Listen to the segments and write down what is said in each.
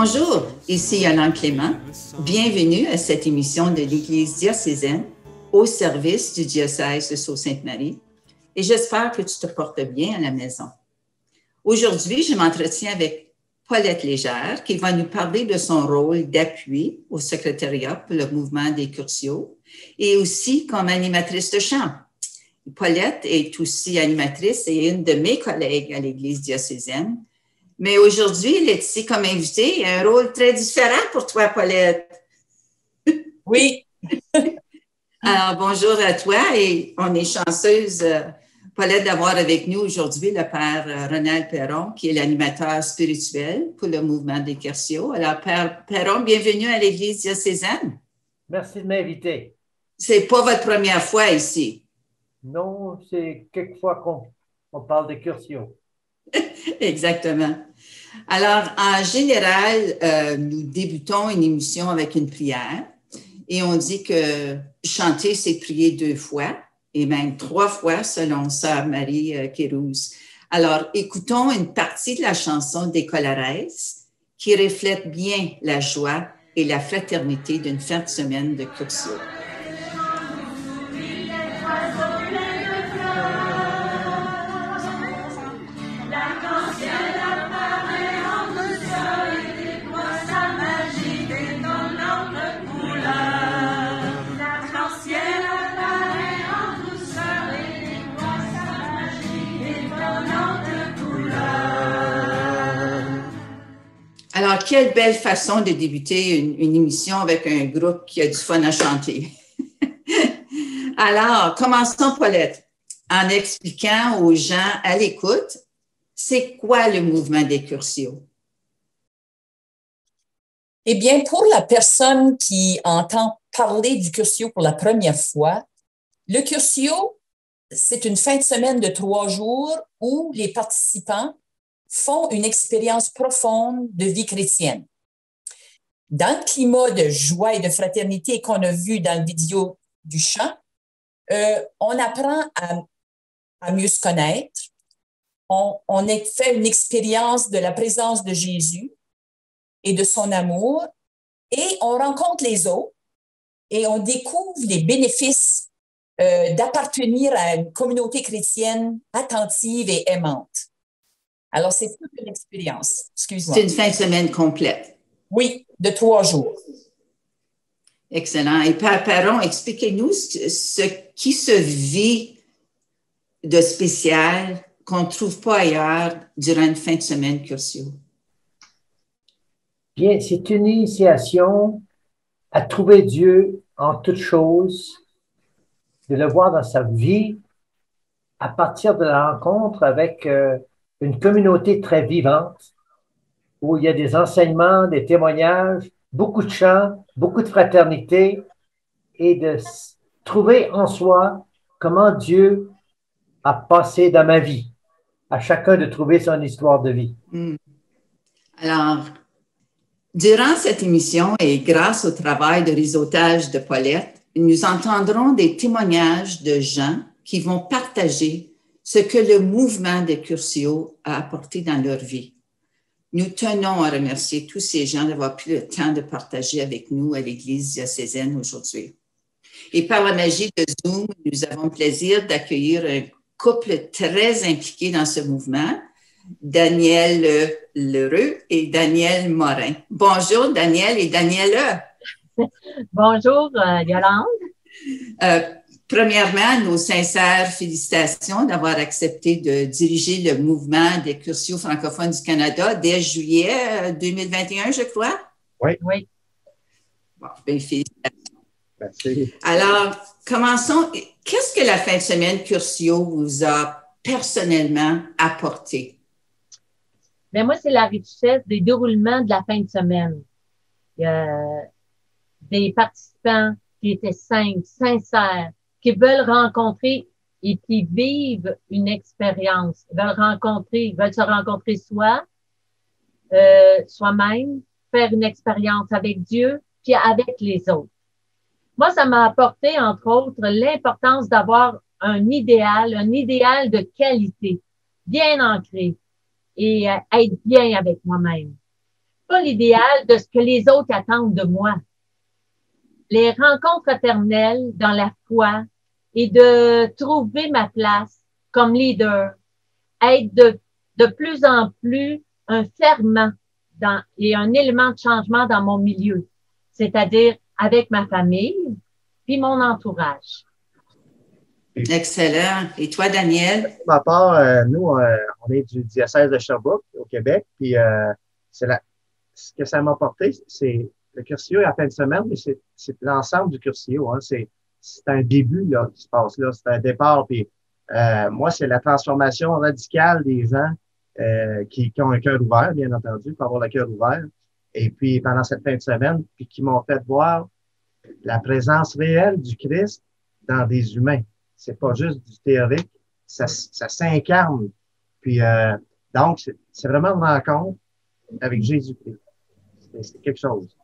Bonjour, ici Yolande Clément. Bienvenue à cette émission de l'Église diocésaine au service du diocèse de Sault-Sainte-Marie et j'espère que tu te portes bien à la maison. Aujourd'hui, je m'entretiens avec Paulette Légère qui va nous parler de son rôle d'appui au secrétariat pour le mouvement des Curtiaux et aussi comme animatrice de chant. Paulette est aussi animatrice et une de mes collègues à l'Église diocésaine. Mais aujourd'hui, elle est ici comme invitée. Il y a un rôle très différent pour toi, Paulette. Oui. Alors, bonjour à toi et on est chanceuse, Paulette, d'avoir avec nous aujourd'hui le Père Ronald Perron, qui est l'animateur spirituel pour le mouvement des Curtiaux. Alors, Père Perron, bienvenue à l'Église diocésaine. Merci de m'inviter. C'est pas votre première fois ici. Non, c'est quelquefois qu'on parle de Curtiaux. Exactement. Alors, en général, nous débutons une émission avec une prière et on dit que chanter, c'est prier 2 fois et même 3 fois selon Sœur Marie Kérouz. Alors, écoutons une partie de la chanson des Colares qui reflète bien la joie et la fraternité d'une fin de semaine de Curtiaux. Alors, quelle belle façon de débuter une émission avec un groupe qui a du fun à chanter. Alors, commençons, Paulette, en expliquant aux gens à l'écoute, c'est quoi le mouvement des Curtiaux? Eh bien, pour la personne qui entend parler du Curtiaux pour la première fois, le Curtiaux, c'est une fin de semaine de 3 jours où les participants font une expérience profonde de vie chrétienne. Dans le climat de joie et de fraternité qu'on a vu dans la vidéo du chant, on apprend à mieux se connaître. On fait une expérience de la présence de Jésus et de son amour et on rencontre les autres et on découvre les bénéfices d'appartenir à une communauté chrétienne attentive et aimante. Alors, c'est toute une expérience. Excuse-moi. C'est une fin de semaine complète. Oui, de 3 jours. Excellent. Et Père Perron, expliquez-nous ce qui se vit de spécial qu'on ne trouve pas ailleurs durant une fin de semaine Curtiaux. Bien, c'est une initiation à trouver Dieu en toutes choses, de le voir dans sa vie à partir de la rencontre avec une communauté très vivante où il y a des enseignements, des témoignages, beaucoup de chants, beaucoup de fraternité et de trouver en soi comment Dieu a passé dans ma vie. À chacun de trouver son histoire de vie. Alors, durant cette émission et grâce au travail de réseautage de Paulette, nous entendrons des témoignages de gens qui vont partager ce que le mouvement des Curtiaux a apporté dans leur vie. Nous tenons à remercier tous ces gens d'avoir pris le temps de partager avec nous à l'Église diocésaine aujourd'hui. Et par la magie de Zoom, nous avons le plaisir d'accueillir un couple très impliqué dans ce mouvement, Daniel Lheureux et Daniel Morin. Bonjour, Daniel et Daniela. Bonjour, Yolande. Premièrement, nos sincères félicitations d'avoir accepté de diriger le mouvement des Curtiaux francophones du Canada dès juillet 2021, je crois. Oui. Bon, bien, félicitations. Merci. Alors, commençons. Qu'est-ce que la fin de semaine Curtiaux vous a personnellement apporté? Mais moi, c'est la richesse des déroulements de la fin de semaine. Des participants qui étaient simples, sincères, qui veulent rencontrer et qui vivent une expérience, veulent se rencontrer soi-même, faire une expérience avec Dieu, puis avec les autres. Moi, ça m'a apporté, entre autres, l'importance d'avoir un idéal de qualité, bien ancré et être bien avec moi-même. pas l'idéal de ce que les autres attendent de moi. Les rencontres fraternelles dans la foi et de trouver ma place comme leader, être de plus en plus un ferment et un élément de changement dans mon milieu, c'est-à-dire avec ma famille puis mon entourage. Excellent. Et toi, Daniel? Pour ma part, nous, on est du diocèse de Sherbrooke, au Québec, puis ce que ça m'a apporté, c'est le Curcio à la fin de semaine, mais c'est l'ensemble du Curcio. Hein. C'est un début là qui se passe là, c'est un départ. Puis moi, c'est la transformation radicale des gens qui ont un cœur ouvert, bien entendu, pour avoir le cœur ouvert. Et puis pendant cette fin de semaine, puis qui m'ont fait voir la présence réelle du Christ dans des humains. C'est pas juste du théorique, ça s'incarne. Puis donc, c'est vraiment une rencontre avec Jésus-Christ. C'est quelque chose.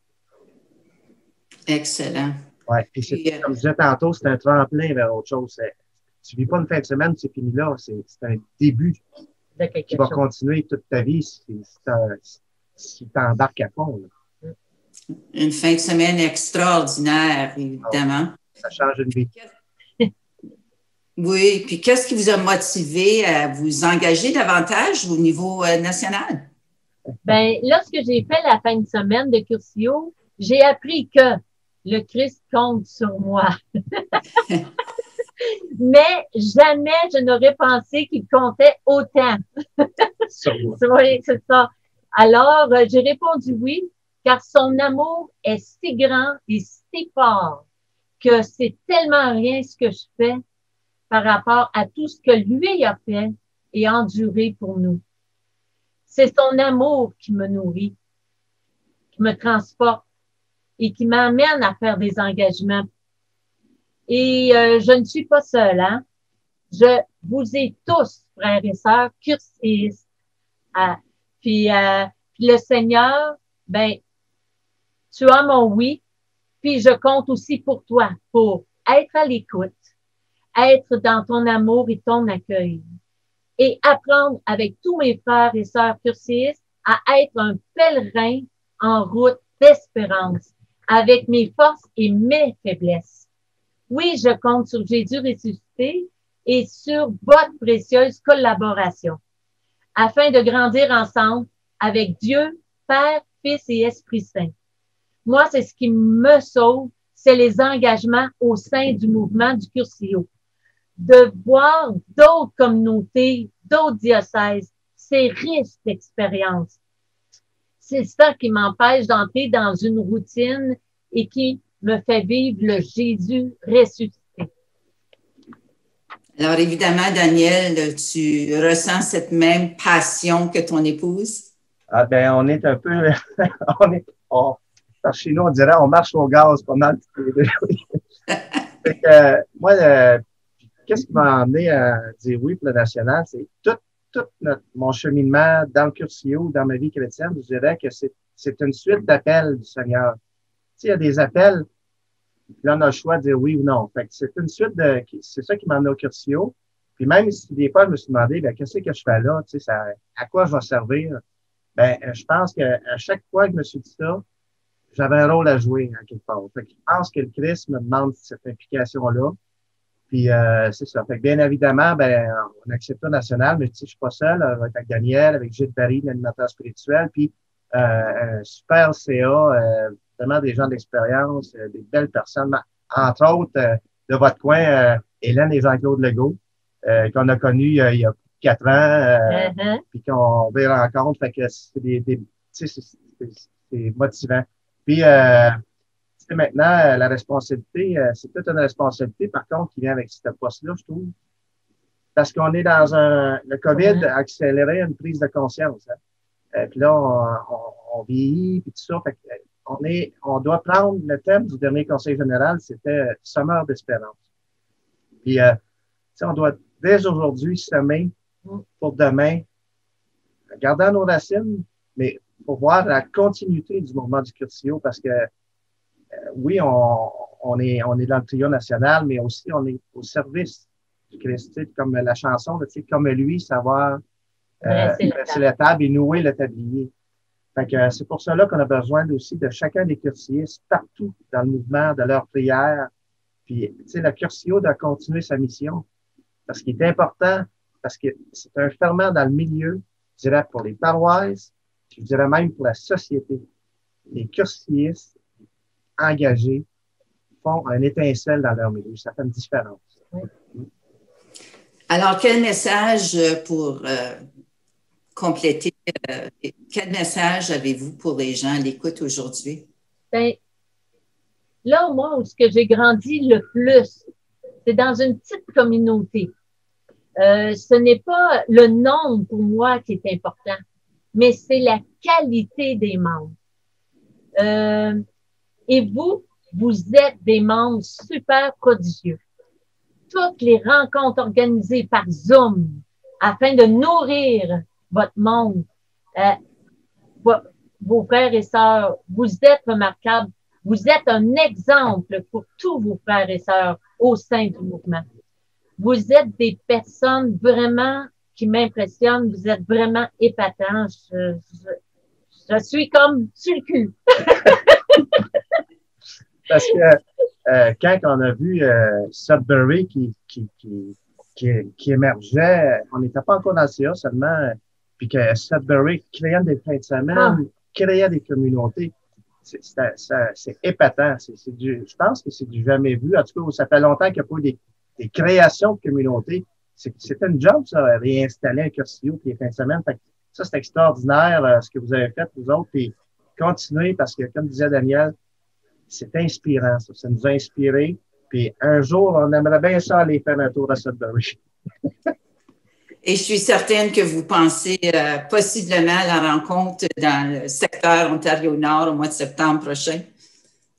Excellent. Ouais. Puis comme je disais tantôt, c'est un tremplin vers autre chose. Tu vis pas une fin de semaine, c'est fini là. C'est un début qui va continuer toute ta vie si tu embarques à fond. Là. Une fin de semaine extraordinaire, évidemment. Ça change une vie. Oui, puis qu'est-ce qui vous a motivé à vous engager davantage au niveau national? Ben, lorsque j'ai fait la fin de semaine de Curcio, j'ai appris que le Christ compte sur moi. Mais jamais je n'aurais pensé qu'il comptait autant. Oui, c'est ça. Alors, j'ai répondu oui, car son amour est si grand et si fort que c'est tellement rien ce que je fais par rapport à tout ce que lui a fait et enduré pour nous. C'est son amour qui me nourrit, qui me transporte et qui m'amène à faire des engagements. Et je ne suis pas seule, hein. Je vous ai tous, frères et sœurs, curséistes. Puis le Seigneur, ben, tu as mon oui, puis je compte aussi pour toi, pour être à l'écoute, être dans ton amour et ton accueil, et apprendre avec tous mes frères et sœurs curséistes à être un pèlerin en route d'espérance, avec mes forces et mes faiblesses. Oui, je compte sur Jésus ressuscité et sur votre précieuse collaboration, afin de grandir ensemble avec Dieu, Père, Fils et Esprit Saint. Moi, c'est ce qui me sauve, c'est les engagements au sein du mouvement du Curcio. De voir d'autres communautés, d'autres diocèses, c'est riche d'expérience. C'est ça qui m'empêche d'entrer dans une routine et qui me fait vivre le Jésus ressuscité. Alors, évidemment, Daniel, tu ressens cette même passion que ton épouse? Ah ben, on est un peu... chez nous, on dirait on marche au gaz pas mal. Moi, qu'est-ce qui m'a amené à dire oui pour le national? C'est tout mon cheminement dans le Curcio, dans ma vie chrétienne, je dirais que c'est une suite d'appels du Seigneur. Tu sais, il y a des appels, là, on a le choix de dire oui ou non. Fait que c'est une suite c'est ça qui m'a amené au Curcio. Puis même si des fois, je me suis demandé, ben, qu'est-ce que je fais là? Tu sais, à quoi je vais servir? Ben, je pense qu'à chaque fois que je me suis dit ça, j'avais un rôle à jouer, à quelque part. Fait que je pense que le Christ me demande cette implication-là. Puis, c'est ça. Fait que bien évidemment, ben, on accepte le national, mais tu sais, je suis pas seul. Je vais être avec Daniel, avec Gilles Barry, l'animateur spirituel, puis un super CA, vraiment des gens d'expérience, des belles personnes. Entre autres, de votre coin, Hélène et Jean-Claude Legault, qu'on a connus il y a 4 ans, puis qu'on les rencontre. Fait que c'est motivant. Puis, maintenant, la responsabilité, c'est toute une responsabilité, par contre, qui vient avec ce poste-là, je trouve. Parce qu'on est dans le COVID a accéléré une prise de conscience. Hein. Puis là, on vieillit, puis tout ça. Fait on doit prendre le thème du dernier conseil général, c'était semeur d'espérance. Puis, on doit dès aujourd'hui semer pour demain, gardant nos racines, mais pour voir la continuité du mouvement du Curcio, parce que oui, on est dans le trio national, mais aussi on est au service du Christ, comme la chanson, comme lui, savoir dresser la table et nouer le tablier. Fait que c'est pour cela qu'on a besoin aussi de chacun des cursistes partout dans le mouvement de leur prière. Puis, tu sais, le cursio doit continuer sa mission parce qu'il est important, parce que c'est un ferment dans le milieu, je dirais pour les paroisses, je dirais même pour la société. Les cursistes engagés font un étincelle dans leur milieu. Ça fait une différence. Oui. Alors, quel message pour compléter, quel message avez-vous pour les gens à l'écoute aujourd'hui? Ben, là, moi, où ce que j'ai grandi le plus, c'est dans une petite communauté. Ce n'est pas le nombre pour moi qui est important, mais c'est la qualité des membres. Et vous êtes des membres super prodigieux. Toutes les rencontres organisées par Zoom afin de nourrir votre monde, vos frères et sœurs, vous êtes remarquables. Vous êtes un exemple pour tous vos frères et sœurs au sein du mouvement. Vous êtes des personnes vraiment qui m'impressionnent. Vous êtes vraiment épatants. Je suis comme sur le cul. Parce que quand on a vu Sudbury qui émergeait, on n'était pas encore dans le CA seulement, puis que Sudbury créait des fins de semaine, créait des communautés. C'est épatant. Je pense que c'est du jamais vu. En tout cas, ça fait longtemps qu'il n'y a pas eu des créations de communautés. C'est une job, ça, réinstaller un cursio puis les fins de semaine. Fait que ça, c'est extraordinaire, ce que vous avez fait, vous autres, puis continuez, parce que, comme disait Daniel, c'est inspirant, ça. Ça nous a inspirés. Puis un jour, on aimerait bien ça aller faire un tour à Sudbury. Et je suis certaine que vous pensez possiblement à la rencontre dans le secteur Ontario-Nord au mois de septembre prochain.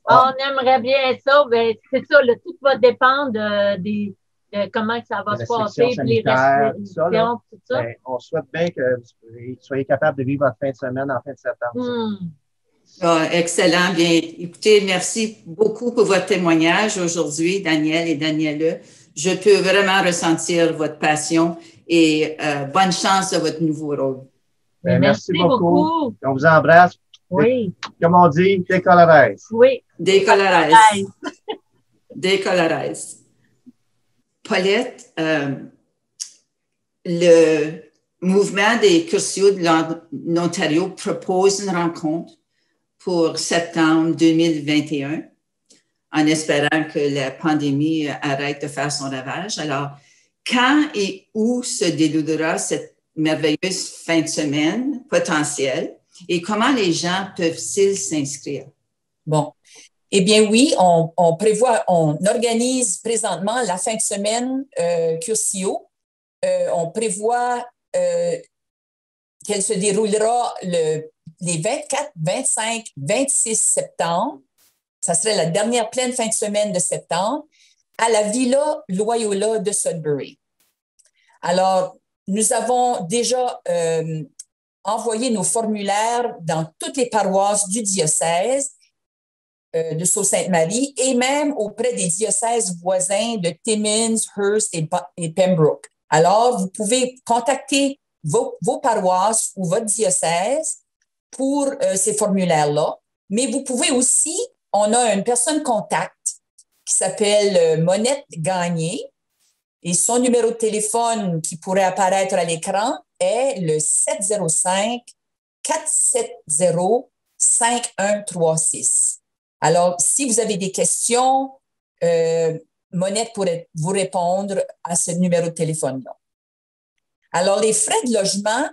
On aimerait bien ça, mais c'est ça, tout va dépendre de comment ça va se passer, les restrictions, tout ça. Ben, on souhaite bien que vous soyez capable de vivre votre fin de semaine en fin de septembre. Excellent. Bien, écoutez, merci beaucoup pour votre témoignage aujourd'hui, Daniel et Daniela. Je peux vraiment ressentir votre passion et bonne chance de votre nouveau rôle. Ben, merci beaucoup. On vous embrasse. Oui. Comme on dit, décolorez. Oui. Décolorez. Décolorez. Paulette, le mouvement des Cursios de l'Ontario propose une rencontre pour septembre 2021, en espérant que la pandémie arrête de faire son ravage. Alors, quand et où se déroulera cette merveilleuse fin de semaine potentielle et comment les gens peuvent-ils s'inscrire? Bon. Eh bien, oui, on organise présentement la fin de semaine Curcio. On prévoit qu'elle se déroulera les 24, 25, 26 septembre. Ça serait la dernière pleine fin de semaine de septembre à la Villa Loyola de Sudbury. Alors, nous avons déjà envoyé nos formulaires dans toutes les paroisses du diocèse de Sault-Sainte-Marie et même auprès des diocèses voisins de Timmins, Hearst et Pembroke. Alors, vous pouvez contacter vos paroisses ou votre diocèse pour ces formulaires-là, mais vous pouvez aussi, on a une personne contact qui s'appelle Monette Gagné et son numéro de téléphone qui pourrait apparaître à l'écran est le 705-470-5136. Alors, si vous avez des questions, Monette pourrait vous répondre à ce numéro de téléphone-là. Alors, les frais de logement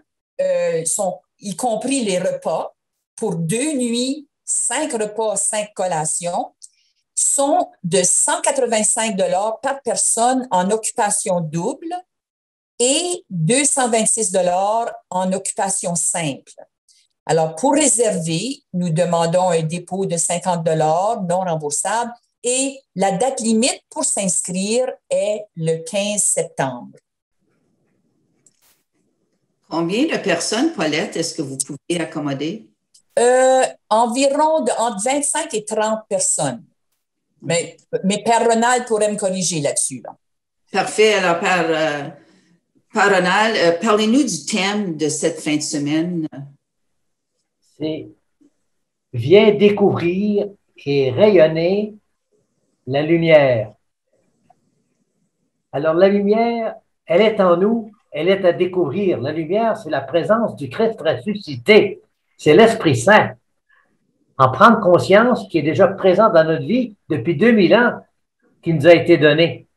sont, y compris les repas, pour 2 nuits, 5 repas, 5 collations, sont de 185 $ par personne en occupation double et 226 $ en occupation simple. Alors, pour réserver, nous demandons un dépôt de 50 $ non remboursable et la date limite pour s'inscrire est le 15 septembre. Combien de personnes, Paulette, est-ce que vous pouvez accommoder? Environ entre 25 et 30 personnes. Mais Père Ronald pourrait me corriger là-dessus. Là. Parfait. Alors, Père Ronald, parlez-nous du thème de cette fin de semaine. c'est viens découvrir et rayonner la lumière. Alors, la lumière, elle est en nous, elle est à découvrir. La lumière, c'est la présence du Christ ressuscité. C'est l'Esprit Saint. En prendre conscience qui est déjà présent dans notre vie depuis 2000 ans, qui nous a été donné.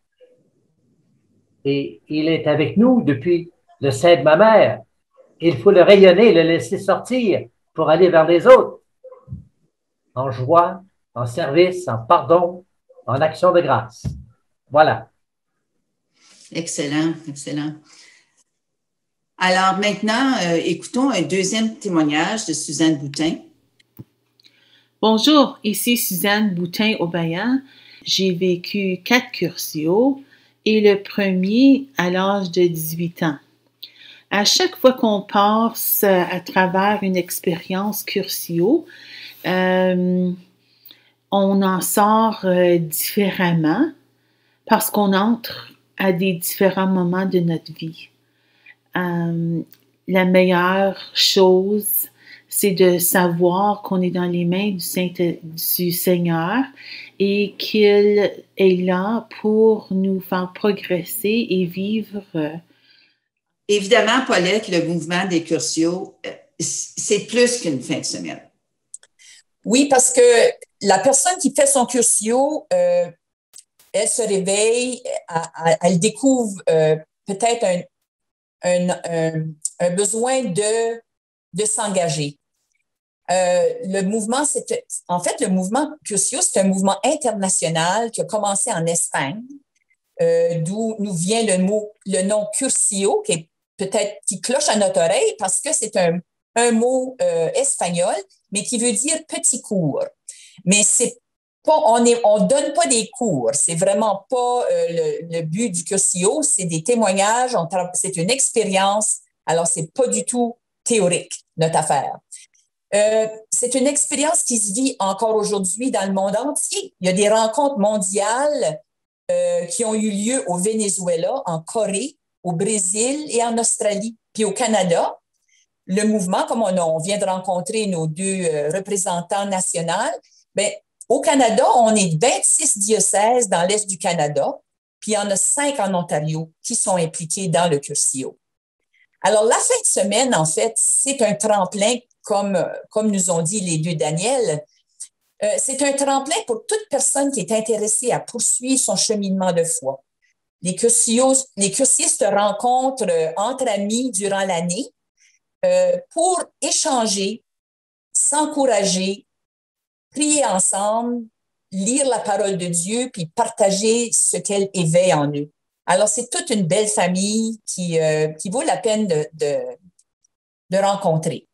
Et il est avec nous depuis le sein de ma mère. Il faut le rayonner, le laisser sortir pour aller vers les autres. En joie, en service, en pardon, en action de grâce. Voilà. Excellent, excellent. Alors maintenant, écoutons un deuxième témoignage de Suzanne Boutin. Bonjour, ici Suzanne Boutin-Aubayan. J'ai vécu 4 cursios et le premier à l'âge de 18 ans. À chaque fois qu'on passe à travers une expérience cursio, on en sort différemment parce qu'on entre à des différents moments de notre vie. La meilleure chose, c'est de savoir qu'on est dans les mains du Seigneur et qu'il est là pour nous faire progresser et vivre. Évidemment, Paulette, le mouvement des cursios, c'est plus qu'une fin de semaine. Oui, parce que la personne qui fait son cursio, elle se réveille, elle découvre peut-être un besoin de s'engager. Le mouvement Cursio, c'est un mouvement international qui a commencé en Espagne, d'où nous vient le nom Cursillo, qui cloche à notre oreille parce que c'est un mot espagnol, mais qui veut dire petit cours. Mais c'est pas, on donne pas des cours, c'est vraiment pas le but du Cursillo, c'est des témoignages, c'est une expérience, alors c'est pas du tout théorique, notre affaire. C'est une expérience qui se vit encore aujourd'hui dans le monde entier. Il y a des rencontres mondiales qui ont eu lieu au Venezuela, en Corée, au Brésil et en Australie. Puis au Canada, le mouvement, comme on vient de rencontrer nos 2 représentants nationaux, bien, au Canada, on est 26 diocèses dans l'Est du Canada, puis il y en a 5 en Ontario qui sont impliqués dans le Cursillo. Alors, la fin de semaine, en fait, c'est un tremplin, comme nous ont dit les 2 Daniel, c'est un tremplin pour toute personne qui est intéressée à poursuivre son cheminement de foi. Les cursistes se rencontrent entre amis durant l'année pour échanger, s'encourager, prier ensemble, lire la parole de Dieu, puis partager ce qu'elle éveille en eux. Alors, c'est toute une belle famille qui vaut la peine de rencontrer.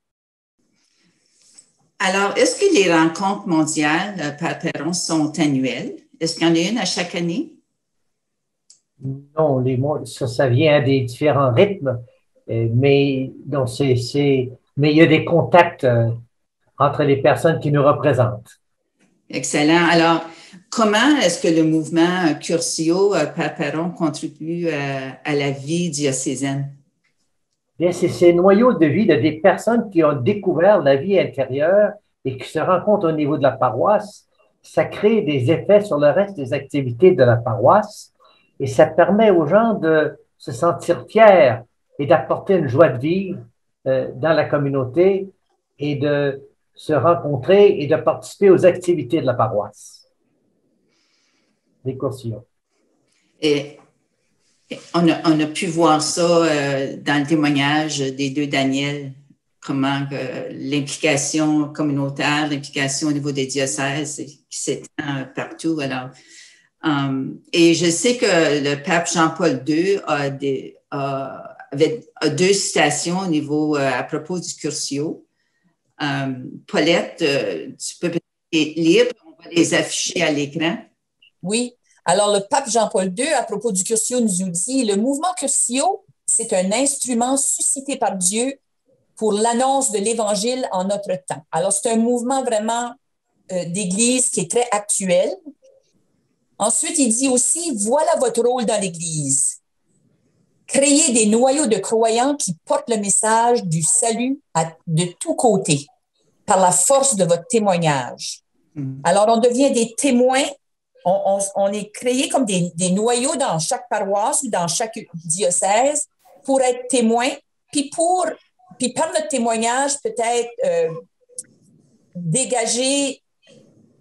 Alors, est-ce que les rencontres mondiales, Père Perron, sont annuelles? Est-ce qu'il y en a une à chaque année? Non, ça vient à des différents rythmes, mais il y a des contacts entre les personnes qui nous représentent. Excellent. Alors, comment est-ce que le mouvement Cursillo, Père Perron, contribue à la vie diocésaine? Bien, c'est ces noyaux de vie de des personnes qui ont découvert la vie intérieure et qui se rencontrent au niveau de la paroisse. Ça crée des effets sur le reste des activités de la paroisse et ça permet aux gens de se sentir fiers et d'apporter une joie de vivre dans la communauté et de se rencontrer et de participer aux activités de la paroisse. Des Cursillo. Et on a pu voir ça dans le témoignage des 2 Daniel, comment l'implication communautaire, l'implication au niveau des diocèses qui s'étend partout. Alors, et je sais que le pape Jean-Paul II avait 2 citations au niveau à propos du Cursillo. Paulette, tu peux peut-être les lire, on va les afficher à l'écran. Oui. Alors, le pape Jean-Paul II, à propos du Cursillo, nous dit « Le mouvement Cursillo, c'est un instrument suscité par Dieu pour l'annonce de l'Évangile en notre temps. » Alors, c'est un mouvement vraiment d'Église qui est très actuel. Ensuite, il dit aussi « Voilà votre rôle dans l'Église. Créer des noyaux de croyants qui portent le message du salut de tous côtés. par la force de votre témoignage. Alors, on devient des témoins. On est créé comme des noyaux dans chaque paroisse ou dans chaque diocèse pour être témoins, puis par notre témoignage, peut-être dégager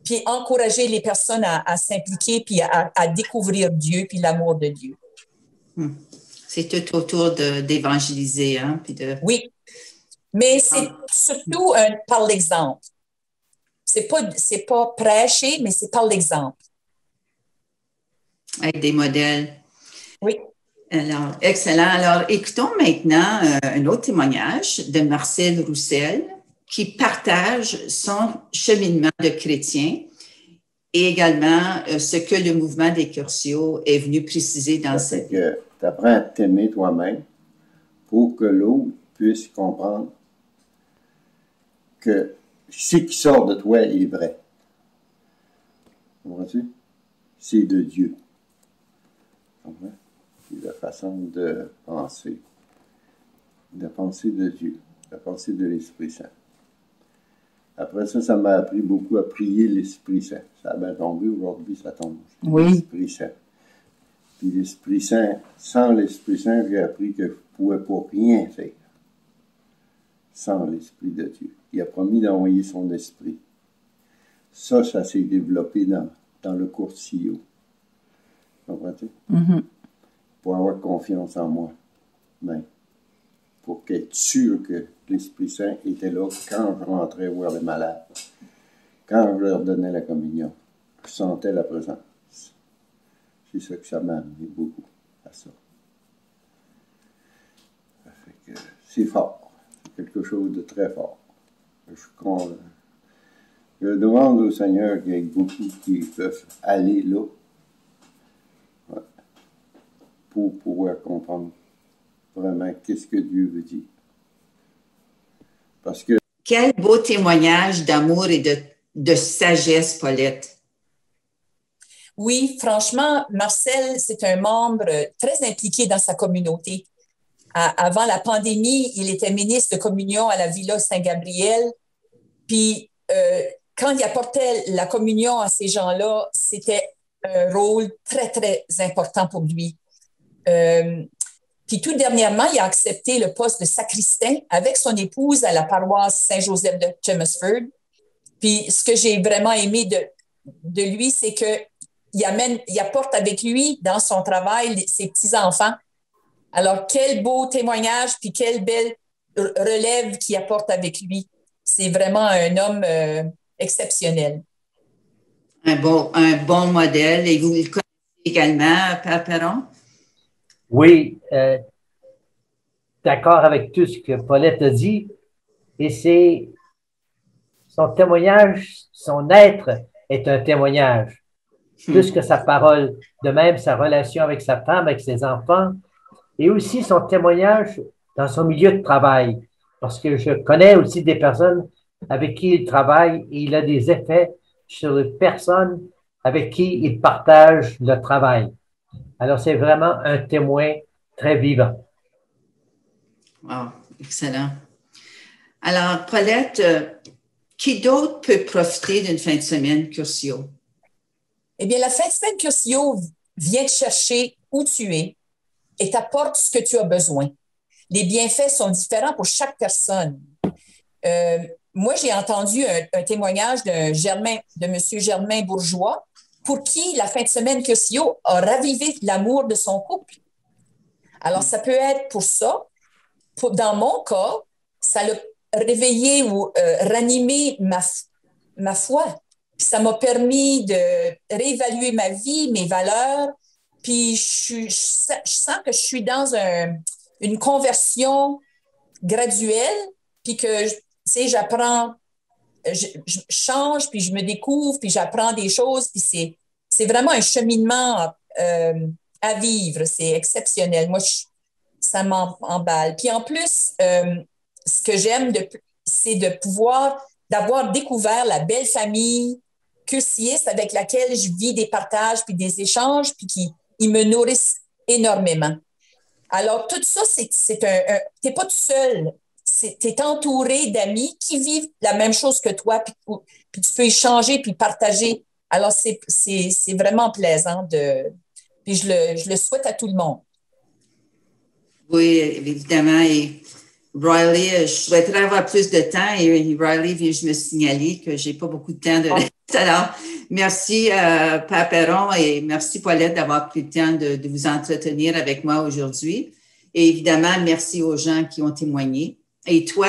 puis encourager les personnes à s'impliquer puis à découvrir Dieu puis l'amour de Dieu. C'est tout autour d'évangéliser, hein? Puis Oui, mais c'est surtout par l'exemple. C'est pas prêcher, mais c'est par l'exemple. Avec des modèles. Oui. Alors, excellent. Alors, écoutons maintenant un autre témoignage de Marcel Roussel qui partage son cheminement de chrétien et également ce que le mouvement des Curtiaux est venu préciser dans sa vie. Tu apprends à t'aimer toi-même pour que l'autre puisse comprendre que ce qui sort de toi est vrai. Comprends-tu? C'est de Dieu. Comprends? C'est la façon de penser de Dieu, la pensée de l'Esprit Saint. Après ça, ça m'a appris beaucoup à prier l'Esprit Saint. Ça a bien tombé, aujourd'hui ça tombe. Oui. L'Esprit Saint. Puis l'Esprit Saint, sans l'Esprit Saint, j'ai appris que je ne pouvais pas rien faire sans l'Esprit de Dieu. Il a promis d'envoyer son Esprit. Ça s'est développé dans le Curtio. Comprends-tu? Mm-hmm. Pour avoir confiance en moi. Mais pour être sûr que l'Esprit Saint était là quand je rentrais voir les malades. Quand je leur donnais la communion, je sentais la présence. C'est ça que ça m'a amené beaucoup à ça. Ça fait que c'est fort. C'est quelque chose de très fort. Je demande au Seigneur qu'il y ait beaucoup qui peuvent aller là pour pouvoir comprendre vraiment qu'est-ce que Dieu veut dire. Parce que... Quel beau témoignage d'amour et de sagesse, Paulette. Oui, franchement, Marcel, c'est un membre très impliqué dans sa communauté. Avant la pandémie, il était ministre de communion à la Villa Saint-Gabriel. Puis, quand il apportait la communion à ces gens-là, c'était un rôle très, très important pour lui. Puis tout dernièrement, il a accepté le poste de sacristain avec son épouse à la paroisse Saint-Joseph de Chelmsford. Puis ce que j'ai vraiment aimé de lui, c'est qu'il apporte avec lui dans son travail ses petits-enfants. Alors, quel beau témoignage, puis quelle belle relève qu'il apporte avec lui. C'est vraiment un homme exceptionnel. Un bon modèle. Et vous le connaissez également, Père Perron? Oui, d'accord avec tout ce que Paulette a dit. Et c'est son témoignage, son être est un témoignage. Plus que sa parole. De même, sa relation avec sa femme, avec ses enfants. Et aussi son témoignage dans son milieu de travail. Parce que je connais aussi des personnes avec qui il travaille et il a des effets sur les personnes avec qui il partage le travail. Alors, c'est vraiment un témoin très vivant. Wow, excellent. Alors, Paulette, qui d'autre peut profiter d'une fin de semaine Curtio? Eh bien, la fin de semaine Curtio vient te chercher où tu es et t'apporte ce que tu as besoin. Les bienfaits sont différents pour chaque personne. Moi, j'ai entendu un témoignage de M. Germain Bourgeois, pour qui la fin de semaine Curtio a ravivé l'amour de son couple. Alors, ça peut être pour ça. Dans mon cas, ça l'a réveillé ou ranimé ma foi. Puis ça m'a permis de réévaluer ma vie, mes valeurs. Puis je sens que je suis dans une conversion graduelle, puis que, tu sais, j'apprends, je change, puis je me découvre, puis j'apprends des choses, puis c'est vraiment un cheminement à vivre. C'est exceptionnel. Moi, ça m'emballe. Puis en plus, ce que j'aime, c'est d'avoir découvert la belle famille curtiste avec laquelle je vis des partages, puis des échanges, puis ils me nourrissent énormément. Alors, tout ça, t'es pas tout seul. tu es entouré d'amis qui vivent la même chose que toi, puis tu peux échanger puis partager. Alors, c'est vraiment plaisant puis je le souhaite à tout le monde. Oui, évidemment. Et Riley, je souhaiterais avoir plus de temps et Riley vient juste me signaler que j'ai pas beaucoup de temps de reste. Alors, merci Père Perron et merci Paulette d'avoir pris le temps de vous entretenir avec moi aujourd'hui. Et évidemment, merci aux gens qui ont témoigné. Et toi,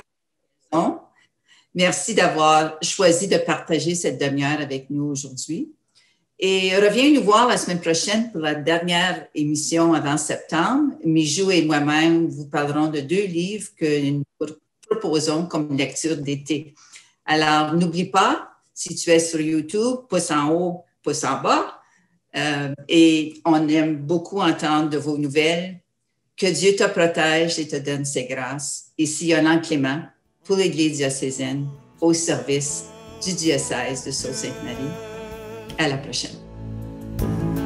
merci d'avoir choisi de partager cette demi-heure avec nous aujourd'hui. Et reviens nous voir la semaine prochaine pour la dernière émission avant septembre. Mijou et moi-même vous parlerons de 2 livres que nous proposons comme lecture d'été. Alors, n'oublie pas, si tu es sur YouTube, pouce en haut, pouce en bas. Et on aime beaucoup entendre de vos nouvelles. Que Dieu te protège et te donne ses grâces. Ici Yolande Clément pour l'Église diocésaine au service du diocèse de Sault-Sainte-Marie. À la prochaine.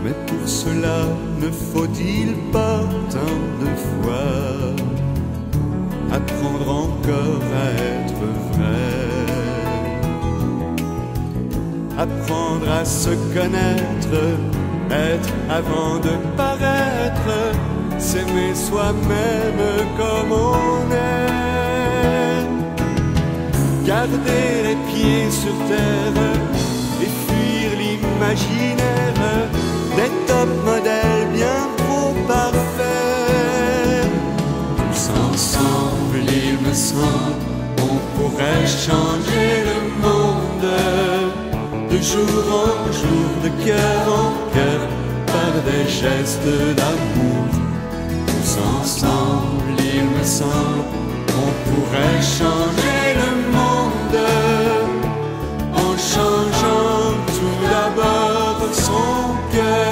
Mais pour cela, ne faut-il pas tant de fois apprendre encore à être vrai, apprendre à se connaître, être avant de paraître, s'aimer soi-même comme on est, garder les pieds sur terre et fuir l'imaginaire des top modèles bien trop parfaits. Tous ensemble, il me semble, on pourrait changer le monde de jour en jour, de cœur en cœur, par des gestes d'amour. Tous ensemble, il me semble, on pourrait changer le monde en changeant tout d'abord son cœur.